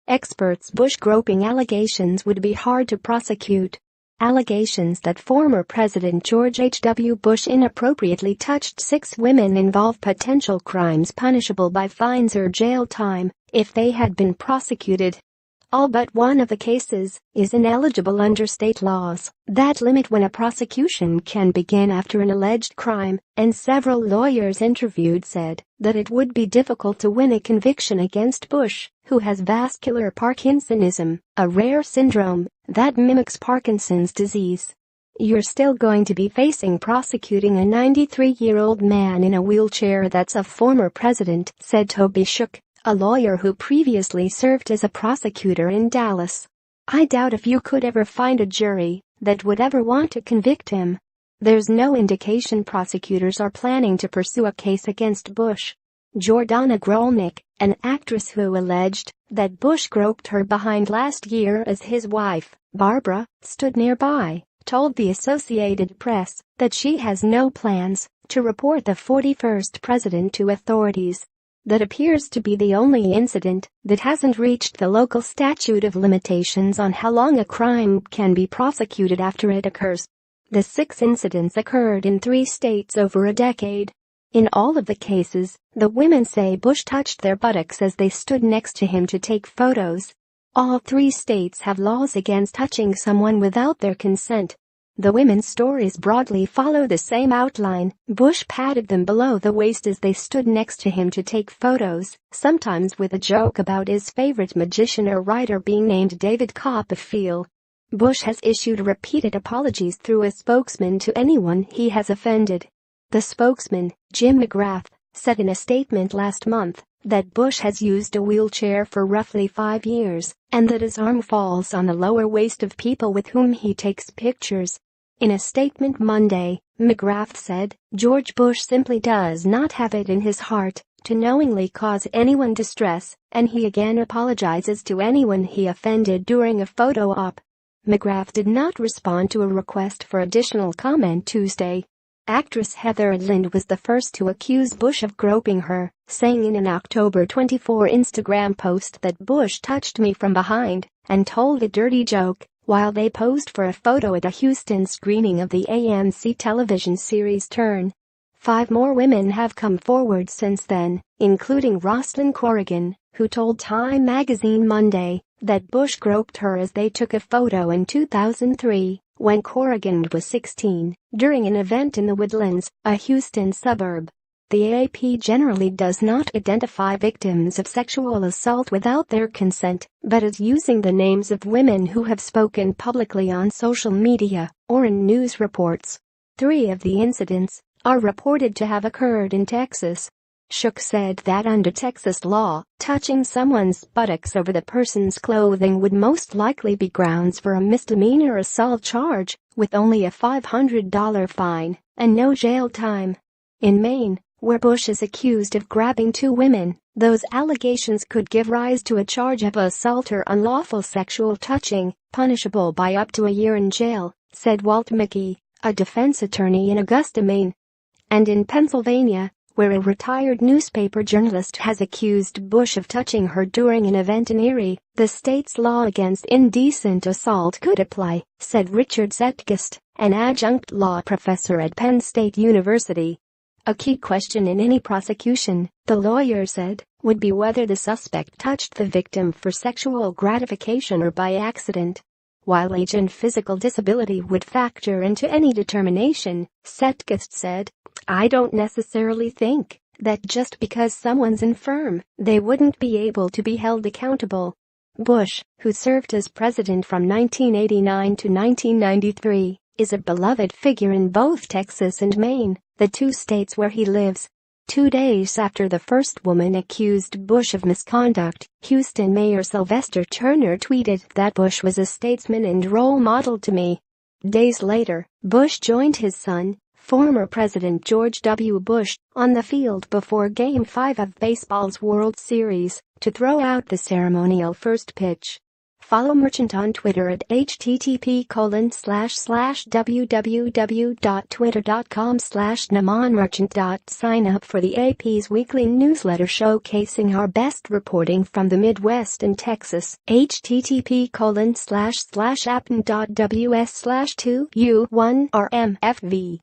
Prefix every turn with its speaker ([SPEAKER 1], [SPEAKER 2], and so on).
[SPEAKER 1] experts. Bush groping allegations would be hard to prosecute. Allegations that former President George H.W. Bush inappropriately touched 6 women involve potential crimes punishable by fines or jail time if they had been prosecuted. All but one of the cases is ineligible under state laws that limit when a prosecution can begin after an alleged crime, and several lawyers interviewed said that it would be difficult to win a conviction against Bush, who has vascular Parkinsonism, a rare syndrome that mimics Parkinson's disease. You're still going to be facing prosecuting a 93-year-old man in a wheelchair that's a former president, said Toby Shook, a lawyer who previously served as a prosecutor in Dallas. I doubt if you could ever find a jury that would ever want to convict him. There's no indication prosecutors are planning to pursue a case against Bush. Jordana Grolnick, an actress who alleged that Bush groped her behind last year as his wife, Barbara, stood nearby, told the Associated Press that she has no plans to report the 41st president to authorities. That appears to be the only incident that hasn't reached the local statute of limitations on how long a crime can be prosecuted after it occurs. The 6 incidents occurred in 3 states over a decade. In all of the cases, the women say Bush touched their buttocks as they stood next to him to take photos. All 3 states have laws against touching someone without their consent. The women's stories broadly follow the same outline. Bush patted them below the waist as they stood next to him to take photos, sometimes with a joke about his favorite magician or writer being named David Copperfield. Bush has issued repeated apologies through a spokesman to anyone he has offended. The spokesman, Jim McGrath, said in a statement last month that Bush has used a wheelchair for roughly 5 years and that his arm falls on the lower waist of people with whom he takes pictures. In a statement Monday, McGrath said, George Bush simply does not have it in his heart to knowingly cause anyone distress, and he again apologizes to anyone he offended during a photo op. McGrath did not respond to a request for additional comment Tuesday. Actress Heather Lind was the first to accuse Bush of groping her, saying in an October 24 Instagram post that Bush touched me from behind and told a dirty joke while they posed for a photo at a Houston screening of the AMC television series Turn. 5 more women have come forward since then, including Roslyn Corrigan, who told Time magazine Monday that Bush groped her as they took a photo in 2003, when Corrigan was 16, during an event in the Woodlands, a Houston suburb. The AP generally does not identify victims of sexual assault without their consent, but is using the names of women who have spoken publicly on social media or in news reports. 3 of the incidents are reported to have occurred in Texas. Shook said that under Texas law, touching someone's buttocks over the person's clothing would most likely be grounds for a misdemeanor assault charge, with only a $500 fine and no jail time. In Maine, where Bush is accused of grabbing 2 women, those allegations could give rise to a charge of assault or unlawful sexual touching, punishable by up to a year in jail, said Walt Mickey, a defense attorney in Augusta, Maine. And in Pennsylvania, where a retired newspaper journalist has accused Bush of touching her during an event in Erie, the state's law against indecent assault could apply, said Richard Zetgast, an adjunct law professor at Penn State University. A key question in any prosecution, the lawyer said, would be whether the suspect touched the victim for sexual gratification or by accident. While age and physical disability would factor into any determination, Zetgast said, I don't necessarily think that just because someone's infirm, they wouldn't be able to be held accountable. Bush, who served as president from 1989 to 1993, is a beloved figure in both Texas and Maine, the 2 states where he lives. 2 days after the first woman accused Bush of misconduct, Houston Mayor Sylvester Turner tweeted that Bush was a statesman and role model to me. Days later, Bush joined his son, former President George W. Bush, on the field before Game 5 of baseball's World Series to throw out the ceremonial first pitch. Follow Merchant on Twitter at http://www.twitter.com/namanmerchant. Sign up for the AP's weekly newsletter showcasing our best reporting from the Midwest and Texas. http://appen.ws/2u1rmfv